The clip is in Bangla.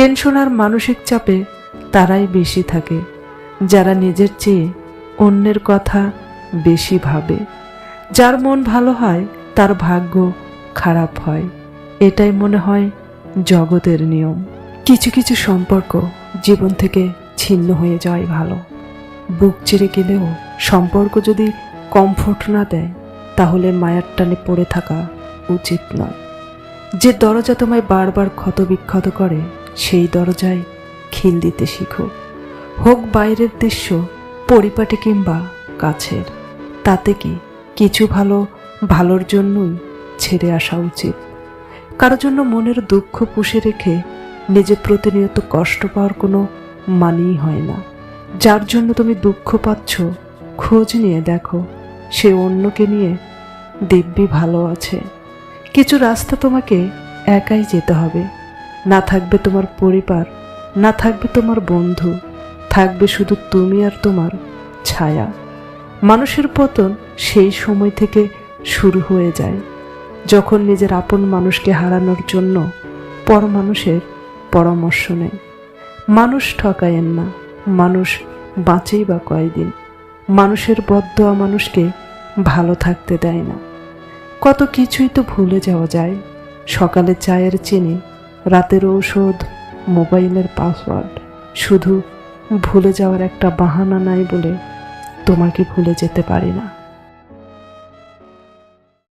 টেনশন আর মানসিক চাপে তারাই বেশি থাকে যারা নিজের চেয়ে অন্যের কথা বেশি ভাবে। যার মন ভালো হয় তার ভাগ্য খারাপ হয়, এটাই মনে হয় জগতের নিয়ম। কিছু কিছু সম্পর্ক জীবন থেকে ছিন্ন হয়ে যাওয়াই ভালো। বুক চিরে গেলেও সম্পর্ক যদি কমফোর্ট না দেয় তাহলে মায়ার টানে পড়ে থাকা উচিত নয়। যে দরজা তোমায় বারবার ক্ষতবিক্ষত করে সেই দরজায় খিল দিতে শিখো। হোক বাইরের দৃশ্য পরিপাটি কিংবা কাছের, তাতে কি কিছু ভালোর জন্যই ছেড়ে আসা উচিত। কারোর জন্য মনের দুঃখ পুষে রেখে নিজে প্রতিনিয়ত কষ্ট পাওয়ার কোনো মানেই হয় না। যার জন্য তুমি দুঃখ পাচ্ছ খোঁজ নিয়ে দেখো সে অন্যকে নিয়ে দিব্যি ভালো আছে। কিছু রাস্তা তোমাকে একাই যেতে হবে। না থাকবে তোমার পরিবার, না থাকবে তোমার বন্ধু, থাকবে শুধু তুমি আর তোমার ছায়া। মানুষের পতন সেই সময় থেকে শুরু হয়ে যায় যখন নিজের আপন মানুষকে হারানোর জন্য পর মানুষের পরামর্শ নেয়। মানুষ ঠকায়েন না, মানুষ বাঁচেই বা কয়দিন। মানুষের বদদোয়া মানুষকে ভালো থাকতে দেয় না। কত কিছুই তো ভুলে যাওয়া যায়, সকালে চায়ের চিনি, রাতের ঔষধ, মোবাইলের পাসওয়ার্ড। শুধু ভুলে যাওয়ার একটা বাহানা নাই বলে তোমাকে ভুলে যেতে পারি না।